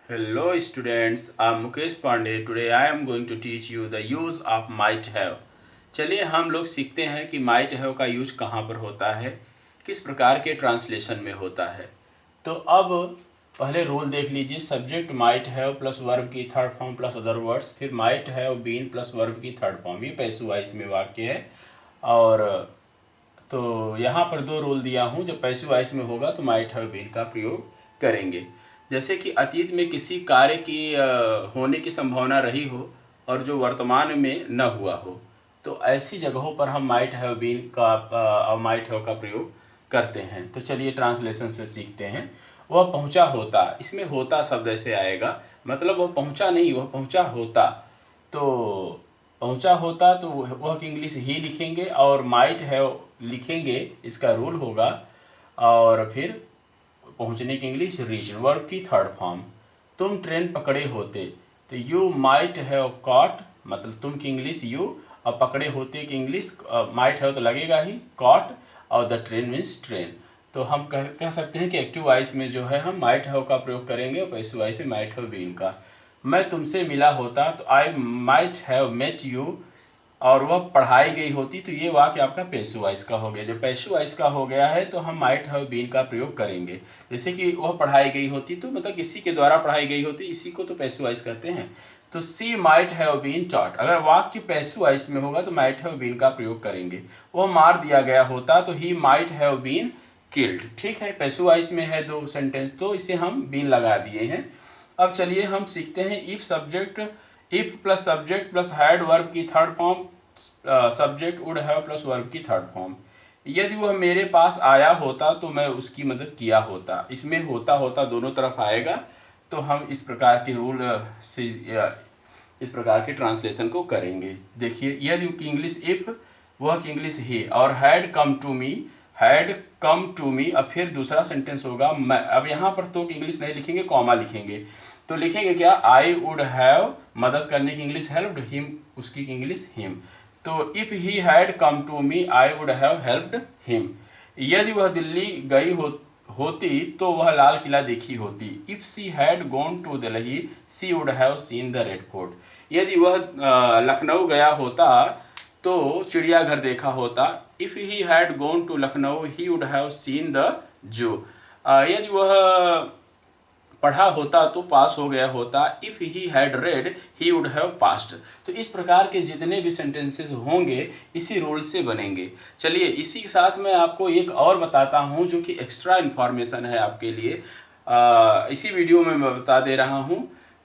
Hello students, I'm Mukesh Pandey. Today I am going to teach you the use of might have. चलिए हम लोग सीखते हैं कि might have का यूज कहाँ पर होता है, किस प्रकार के ट्रांसलेशन में होता है। तो अब पहले रूल देख लीजिए। Subject might have plus verb की third form plus other words, फिर might have been plus verb की थर्ड फॉर्म। ये पैसिव वॉइस में वाक्य है। और तो यहाँ पर दो रूल दिया हूँ। जब पैसिव वॉइस में होगा तो might have been का प्रयोग करेंगे। जैसे कि अतीत में किसी कार्य की होने की संभावना रही हो और जो वर्तमान में न हुआ हो, तो ऐसी जगहों पर हम माइट हैव बीन का और माइट हैव का प्रयोग करते हैं। तो चलिए ट्रांसलेशन से सीखते हैं। वह पहुंचा होता, इसमें होता शब्द ऐसे आएगा, मतलब वह पहुंचा नहीं, वह पहुंचा होता। तो पहुंचा होता तो वह की इंग्लिश ही लिखेंगे और माइट हैव लिखेंगे, इसका रूल होगा। और फिर पहुंचने की इंग्लिश रीच, वर्ब की थर्ड फॉर्म। तुम ट्रेन पकड़े होते तो यू माइट हैव कॉट, मतलब तुम की इंग्लिश यू, और पकड़े होते की इंग्लिश माइट हैव तो लगेगा ही, कॉट, और द ट्रेन मीन्स ट्रेन। तो हम कह सकते हैं कि एक्टिव वॉइस में जो है हम माइट हैव का प्रयोग करेंगे और पैसिव वॉइस में माइट हैव बीन का। मैं तुमसे मिला होता तो I might have met you, और वह पढ़ाई गई होती, तो ये वाक्य आपका पैसिव वॉइस का हो गया। जब पैसिव वॉइस का हो गया है तो हम माइट हैव बीन का प्रयोग करेंगे। जैसे कि वह पढ़ाई गई होती, तो मतलब किसी के द्वारा पढ़ाई गई होती, इसी को तो पैसिव वॉइस कहते हैं। तो सी माइट हैव बीन टॉट, अगर वाक्य पैसिव वॉइस में होगा तो माइट हैव बीन का प्रयोग करेंगे। वह मार दिया गया होता तो he might have been killed. ठीक है, पैसिव वॉइस में है दो सेंटेंस, तो इसे हम बीन लगा दिए हैं। अब चलिए हम सीखते हैं if subject, if plus subject plus had verb की third form, subject would have plus verb की थर्ड फॉर्म। यदि वह मेरे पास आया होता तो मैं उसकी मदद किया होता, इसमें होता होता दोनों तरफ आएगा। तो हम इस प्रकार के रूल से इस प्रकार के ट्रांसलेशन को करेंगे। देखिए, यदि की इंग्लिश इफ, वह की इंग्लिश ही, और had come to me, had come to me. अब फिर दूसरा सेंटेंस होगा मैं, अब यहाँ पर तो इंग्लिश नहीं लिखेंगे, कॉमा लिखेंगे। तो लिखेंगे क्या, आई वुड हैव, मदद करने की इंग्लिश हेल्प्ड हिम, उसकी इंग्लिश हिम। तो if he had come to me I would have helped him. यदि वह दिल्ली गई होती तो वह लाल किला देखी होती। If she had gone to Delhi she would have seen the red fort. यदि वह लखनऊ गया होता तो चिड़ियाघर देखा होता। If he had gone to Lucknow he would have seen the zoo. यदि वह पढ़ा होता तो पास हो गया होता। If he had read he would have passed. तो इस प्रकार के जितने भी सेंटेंसेस होंगे इसी रूल से बनेंगे। चलिए, इसी के साथ मैं आपको एक और बताता हूं जो कि एक्स्ट्रा इन्फॉर्मेशन है आपके लिए, इसी वीडियो में मैं बता दे रहा हूं।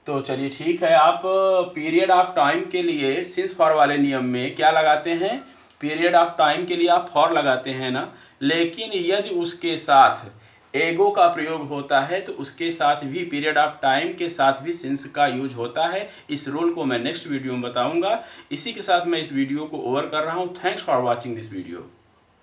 तो चलिए ठीक है, आप पीरियड ऑफ टाइम के लिए सिंस फॉर वाले नियम में क्या लगाते हैं, पीरियड ऑफ टाइम के लिए आप फॉर लगाते हैं ना, लेकिन यदि उसके साथ एगो का प्रयोग होता है तो उसके साथ भी पीरियड ऑफ टाइम के साथ भी सिंस का यूज होता है। इस रूल को मैं नेक्स्ट वीडियो में बताऊंगा। इसी के साथ मैं इस वीडियो को ओवर कर रहा हूँ। Thanks for watching this video.